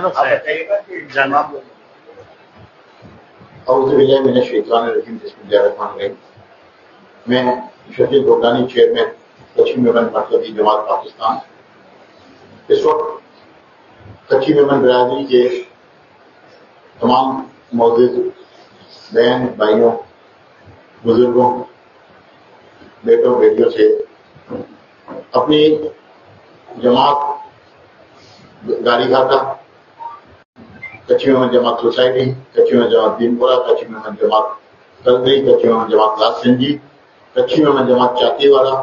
आप बताइएगा कि जनाब मैं शकील गोगलानी चेयरमैन कच्ची मेमन मरकजी जमात पाकिस्तान। इस वक्त कच्ची मेमन बिरादरी के तमाम मौजूद बहन भाइयों, बुजुर्गों, बेटों बेटियों से अपनी जमात गाड़ी खाता, कच्ची मेमन जमात सोसाइटी, कच्ची मेमन जमात दीनपुरा, कच्ची मेमन जमात कलगरी, कच्ची मेमन जमात लासंजी, कच्ची मेमन जमात चाकीवाला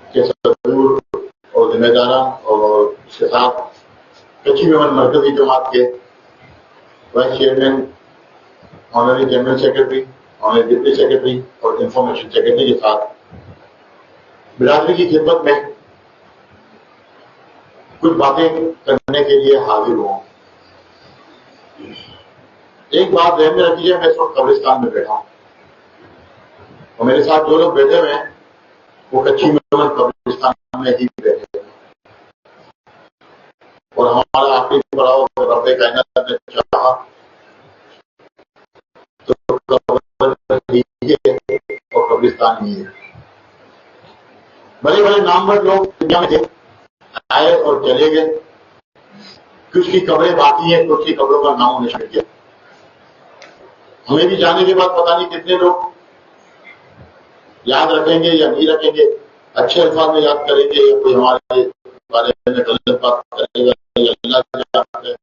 के सदूर और जिम्मेदारा और उसके साथ कच्ची मेमन मरकजी जमात के vice chairman, honorary general secretary, honorary deputy secretary और इंफॉर्मेशन सेक्रेटरी के साथ बिरादरी की खिदमत में कुछ बातें करने के लिए हाजिर हुआ। एक बात ध्यान में रखिए, मैं इस वक्त कब्रिस्तान में बैठा हूं और मेरे साथ जो लोग बैठे हुए हैं वो कच्ची मेमन कब्रिस्तान में ही बैठे हैं और हमारा आखिरी पड़ाव रब्बे कायनात ने चाहा तो कब्र ही है और कब्रिस्तान ही है। बड़े बड़े नामवर लोग दुनिया में थे, आए और चले गए, कुछ की कब्रें बाकी हैं, कुछ की कब्रों का नाम निशान किया। हमें भी जाने के बाद पता नहीं कितने लोग याद रखेंगे या नहीं रखेंगे, अच्छे अल्फाज में याद करेंगे या कोई हमारे बारे में गलत बात करेगा या अल्लाह जानता है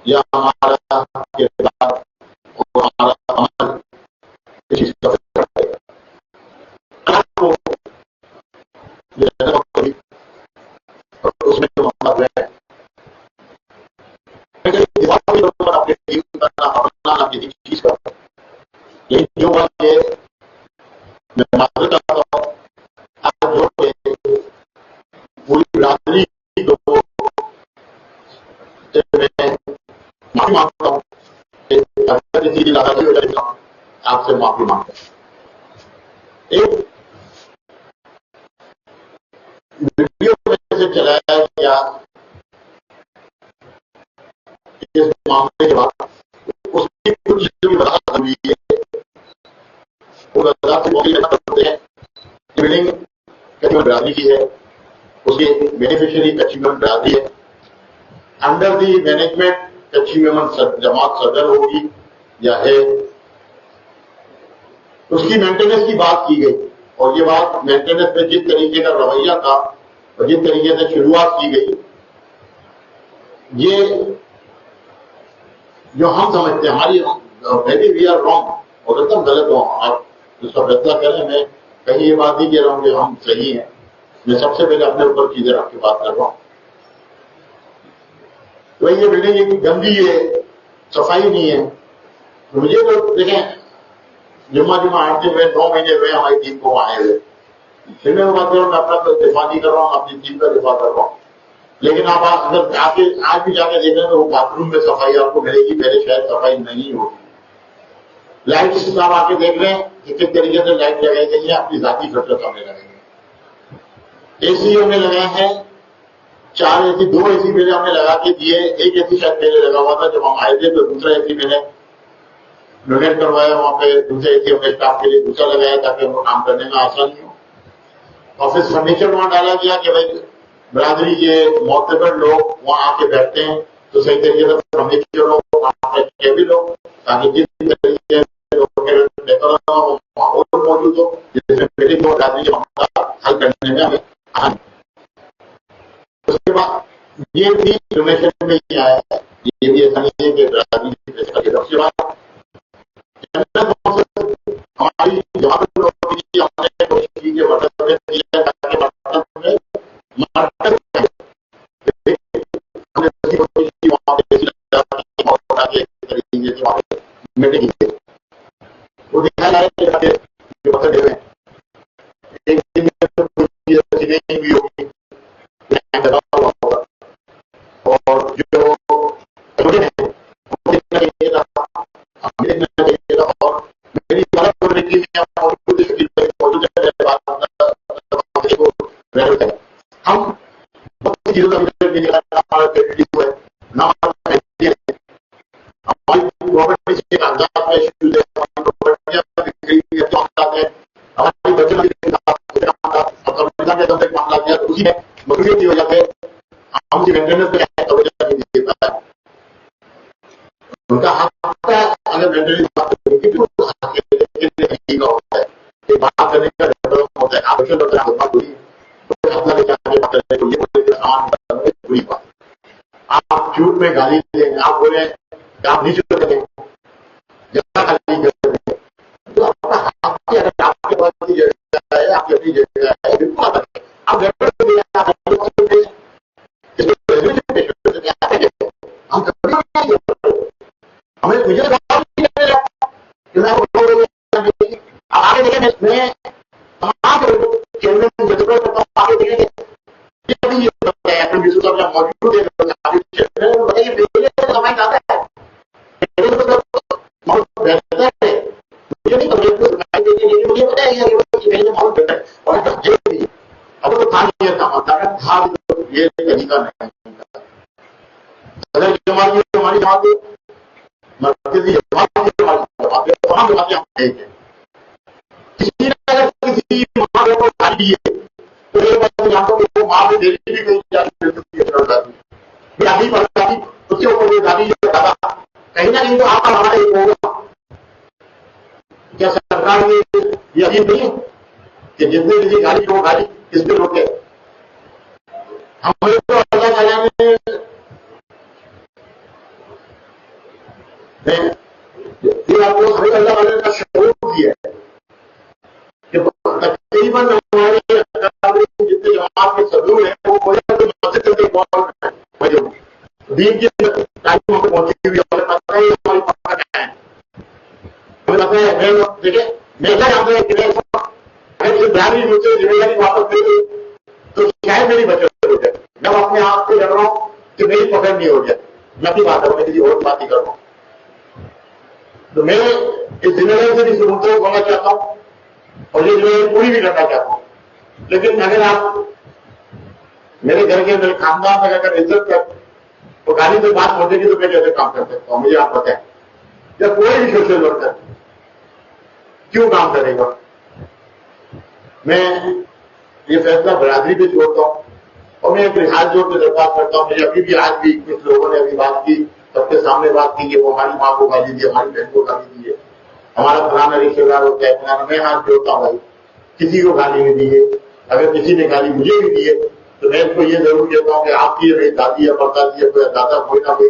या हमारा किरदार और हमारा अमल इस चीज का फर्क पड़ेगा। उसमें जो मतलब है अपने जीवन करना, अपना किसी चीज का, लेकिन जो बात है मैं मात्र चाहता हूं आज जो पूरी बिरादरी को मैं माफी मांगता हूं, अगर किसी नाराजगी हो जाए आपसे माफी मांगता हूं। एक वीडियो में से चलाया गया इस मामले के बाद उसकी कुछ जो वजाहत हुई है वो वजाहत से मौके करते हैं। बिल्डिंग कच्ची मेमन बिरादरी की है, उसकी बेनिफिशियरी कच्ची मेमन बिरादरी है। अंडर दी मैनेजमेंट कच्ची मेमन जमात सदर होगी या है, उसकी मेंटेनेंस की बात की गई और ये बात मेंटेनेंस में जिस तरीके का रवैया था और जिस तरीके से शुरुआत की गई, ये जो हम समझते हैं हमारी मे वी आर रॉन्ग और एकदम गलत हो, आप उसका फैसला करें। मैं कहीं ये बात नहीं कह रहा हूं कि हम सही हैं, मैं सबसे पहले अपने ऊपर चीजें रख के बात कर रहा हूं। तो ये बिल्डिंग एक गंदी है, सफाई नहीं है। तो मुझे तो देखें, जुम्मा आठ दिन हुए, 9 महीने हुए हमारी टीम को आए हुए, फिर मैं बात कर रहा हूं, मैं अपना दिफा नहीं कर रहा हूं, अपनी टीम का दिफा कर रहा हूं। लेकिन आप अगर आके आज भी जाके देखें तो बाथरूम में सफाई आपको मिलेगी, मेरे शायद सफाई नहीं होगी। लाइट सिस्टम आके देख रहे हैं कि किस तरीके से लाइट लगाई गई है, अपनी जाती खर्च हमें लगेंगे। एसी हमने लगाए हैं 4 एसी, 2 एसी पहले हमने लगा के दिए, एक एसी शायद पहले लगा हुआ था जब हम आए थे, तो दूसरा एसी मैंने डोनेट करवाया, वहां पे दूसरा एसी हमने स्टाफ के लिए दूसरा लगाया ताकि उनको काम करने में आसानी हो। ऑफिस फर्नीचर वहां डाला गया कि भाई बिरादरी के मोतबर लोग वहां आके बैठते हैं तो सही तरीके से फर्नीचर हो, भी लोग, ताकि जिस तरीके से माहौल मौजूद हो जिसमें मीटिंग हो, बिरादरी के मामला हल करने में हमें आसान। उसके बाद ये भी डोनेशन में ही आया है, ये भी ऐसा नहीं है कि बिरादरी की उसके बाद हमारी जवाब हमने कोशिश की मदद में किया ताकि वो दिखाया जाए जो पसंद है एक दिन में भी होगी और जो छोटे हैं वो देखना चाहिए था, हमें देखना चाहिए था। और मेरी बात चीजों का वितरण नहीं निकाला, ना हमारा क्रेडिट है, ना हमारा हमारी प्रॉपर्टी से कागजात में इश्यूज है, हमारी प्रॉपर्टियां बिक्री के मामला है, हमारी बचत के मामला है, उसी में मजबूरी की वजह से हम मेंटेनेंस पे तवज्जो नहीं दे पाए। उनका हक है, अगर मेंटेनेंस बात करेंगे तो होता है कि बात करने का होता है, आप बुरी बात, आप झूठ में गाली देंगे, आप बोले आप नीचे करेंगे, जगह खाली करेंगे, तो आपका हक है, अगर आपके पास की जगह है, आपकी अपनी जगह है, बिल्कुल आप हम हमें मुझे आगे देखें, मैं चेयरमैन जरूरत करता हूँ, आगे देखेंगे मौजूद है, समय ज्यादा है, बेहतर है, मुझे नहीं मुझे पता है बहुत बेहतर है, और अब तो था नहीं था, ये तरीका नहीं था। अगर हमारी जमात मरकजी तमाम जमातें हम एक है, किसी ने अगर किसी माँ को गाली दी है तो ये बात जानता हूँ कि वो माँ को देरी भी कहीं जाती, फिर आधी पड़ जाती, उसके ऊपर वो गाली दादा कहीं ना कहीं तो आपका हमारा एक होगा। क्या सरकार ने ये अजीब नहीं है कि जितने किसी गाली को गाली किस पे रोके? हमें तो अल्लाह ताला ने फिर आपको हमें अल्लाह ताला का शऊर दिया है कि तकरीबन हमारे जितने जमात के सदूर हैं वो मस्जिद के कौन है, दीन की तालीम हमको पहुंची हुई, हमें पता है हमारी पता क्या है, हमें पता है। मैं देखिए मैं क्या जानता हूँ कि अगर ये जारी मुझसे जिम्मेदारी वापस ले गई तो शायद मेरी बचत हो जाए। मैं अपने आप से लड़ रहा हूँ कि मेरी पकड़ नहीं हो जाए, मैं भी बात करूँ, मैं किसी और बात नहीं कर रहा हूँ। तो मैं इस जिम्मेदारी से भी सुनते होना चाहता हूँ और ये जिम्मेदारी पूरी भी करना चाहता हूँ। लेकिन अगर आप मेरे घर के मेरे खानदान से अगर इज्जत कर तो गाली से बात पहुंचेगी तो मैं कैसे काम कर सकता हूँ? मुझे आप बताएं, या कोई भी सोशल वर्कर क्यों काम करेगा? मैं ये फैसला बरादरी पे छोड़ता हूँ और मैं एक हाथ जोड़ के दरख्वास्त करता हूँ। मुझे अभी भी आज भी कुछ लोगों ने अभी बात की, सबके सामने बात की कि वो हमारी माँ को गाली दी, हमारी बहन को गाली दी है, हमारा फलाना रिश्तेदार होता है फलाना। मैं हाथ जोड़ता हूँ भाई, किसी को गाली नहीं दी है। अगर किसी ने गाली मुझे भी दी है तो मैं इसको ये जरूर कहता हूँ कि आपकी मेरी दादी या परदादी या दादा कोई ना कोई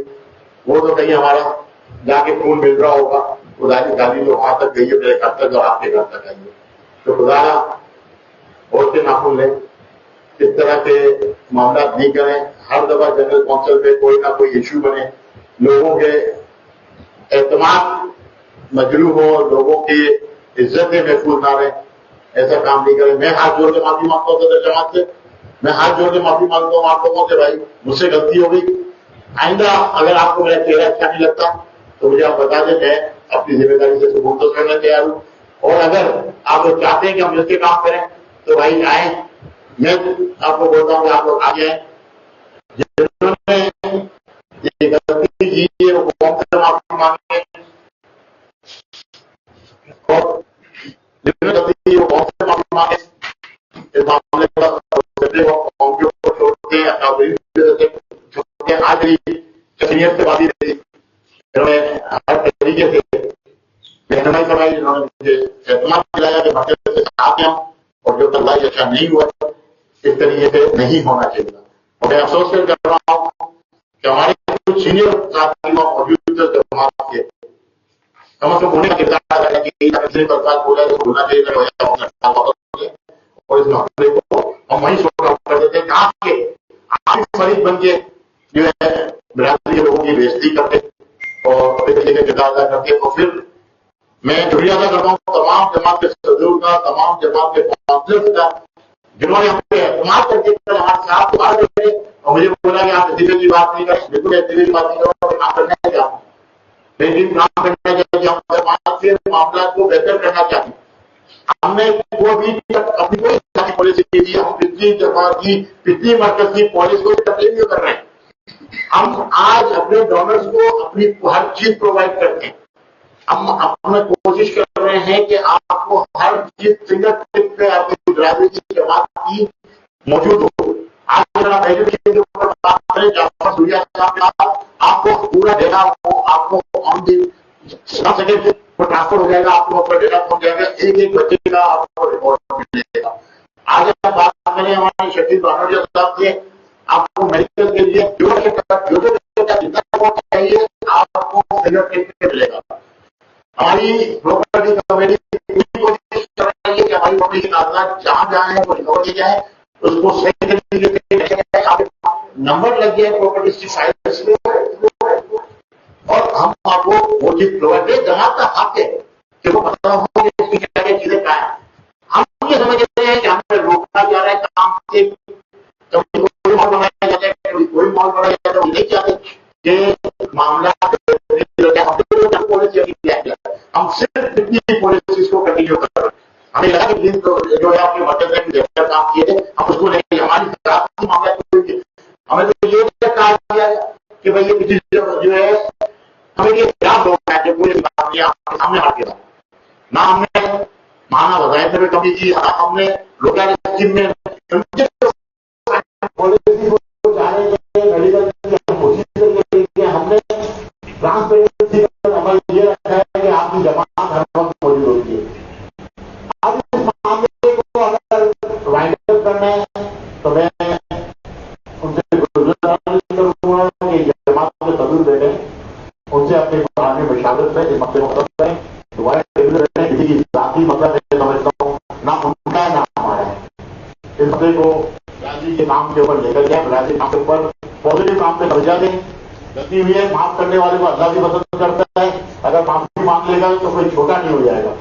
वो तो कहीं हमारा जाके खून मिल रहा होगा, खुदाली गाली जो वहां तक गई है मेरे घर तक और आपके घर तक आई है। तो खुदारा और से नाखून लें, इस तरह के मामला नहीं करें। हर दफा जनरल काउंसिल में कोई ना कोई इश्यू बने, लोगों के एतमाद मजरूह हो, लोगों की इज्जतें महफूज ना रहे, ऐसा काम नहीं करें। मैं हाथ जोड़ के माफी मांगता हूँ सदर जमात से, मैं हाथ जोड़ के माफी मांगता हूँ आप लोगों से, भाई मुझसे गलती हो गई। आइंदा अगर आपको मेरा चेहरा अच्छा नहीं लगता तो मुझे आप बता दें, मैं अपनी जिम्मेदारी से सबूत करने तैयार हूँ। और अगर आप लोग चाहते हैं कि हम मिलकर काम करें तो भाई आए, मैं आपको बोलता हूँ कि आप लोग आ जाए। जिन्होंने ये गलती की है वो कौन से माफी मांगे और जिन्होंने गलती की वो कौन से माफी मांगे, इस मामले पर छोड़ते हैं आज शरीयत से बात रही, इन्होंने हर तरीके से रहनुमाई करवाई, इन्होंने मुझे एतमाद दिलाया कि बच्चे से आते हैं और जो तल्लाई अच्छा नहीं हुआ इस तरीके से नहीं होना चाहिए। और मैं अफसोस कर रहा हूँ कि हमारे कुछ सीनियर साथी मौजूद जमात के कम से कम होने का किरदार अदा कि बर्बाद बोला तो होना चाहिए और इस मामले को हम वहीं छोड़ कर देते हैं जहां के आम मरीज बन के जो है बिरादरी के लोगों की बेइज्जती करते और तरीके के किरदार अदा करते। और फिर मैं शुक्रिया अदा करता हूँ तमाम जमात के सदस्यों का, तमाम जमात के काउंसिलर्स का, जिन्होंने हमसे एतमाद करके हमारे साथ बात करें और मुझे बोला कि आप इस की बात नहीं करें, बिल्कुल इस की बात नहीं करो, काम करना चाहता हूँ, लेकिन काम करना चाहिए, मामला को बेहतर करना चाहिए। हमने वो भी अपनी कोई पॉलिसी दी, हम पिछली दफा की पिछली मरकज की पॉलिसी को कंटिन्यू कर रहे हैं। हम आज अपने डोनर्स को अपनी हर चीज प्रोवाइड करते हैं। हम अपना कोशिश कर रहे हैं कि आपको हर चीज फिंगर टिप पे आपकी ड्राइवरी की जमात की मौजूद हो। आज अगर आप एजुकेशन के ऊपर बात करें, जाफर सूर्या साहब, आपको पूरा डेटा हो, आपको ऑन दी सेकेंड वो ट्रांसफर हो जाएगा, आपको अपना डेटा पहुंच जाएगा, एक एक बच्चे का आपको रिपोर्ट मिलेगा। आज आप बात करें हमारे शकील बानोरिया साहब से, आपको मेडिकल के लिए जितना रिपोर्ट चाहिए आपको फिंगर टिप पे मिलेगा। हमारी प्रॉपर्टी कमेटी कोशिश कर रही है कि हमारी प्रॉपर्टी के कागजात जहां जहां है वो रिकवर किया जाए, उसको सही तरीके से नंबर लग गया प्रॉपर्टी की फाइल्स में, और हम आपको वो चीज प्रोवाइड करें जहां का हक है कि वो पता हो कि इसकी क्या क्या चीजें क्या है। हम ये समझते हैं कि हमें रोका जा रहा है काम से, कभी कोई मॉल बनाया जाता है, कभी कोई मॉल बनाया जाता है, हम नहीं चाहते कि मामला पॉलिसी हम सिर्फ इतनी पॉलिसीज को कंटिन्यू कर रहे हैं। हमें लगा कि जो है आपके मदद में बेहतर काम किए थे, हम उसको नहीं, हमारी मामला हमें तो ये कहा गया कि भाई ये जो है हमें ये क्या लोग है जो पूरी आपके सामने आके ना हमने माना वजायत में कमी की, हमने लोकल स्कीम में पॉलिसी को जाने मेडिकल हमने ट्रांसपेरेंसी अमल ये रखा है कि आपकी जमात हर वक्त मौजूद होती है। अब इस मामले को अगर वाइंड करना है तो मैं उनसे करूंगा कि जमात के सदूर दे दें, उनसे अपने बारे में मशावरत करें, इस मसले को खत्म करें, दोबारा रेगुलर करें। किसी की जाती मतलब है समझता हूँ ना उनका ना हमारा है। इस मसले को राजी के नाम के ऊपर लेकर जाए, राजी नाम के ऊपर पॉजिटिव काम पे दर्जा दें। गलती हुई है, माफ करने वाले को अल्लाह भी पसंद करता है। अगर माफी मांग लेगा तो कोई छोटा नहीं हो जाएगा।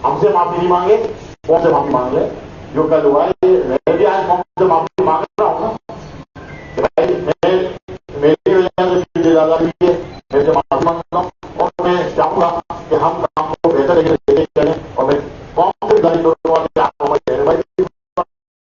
हमसे माफी नहीं मांगे, कौन से माफी मांग ले, जो कल हुआ है मैं भी आज कौन से माफी मांग रहा हूँ ना, मेरी वजह से ज्यादा हुई है, मैं से माफी मांगता हूँ। और मैं चाहूंगा कि हम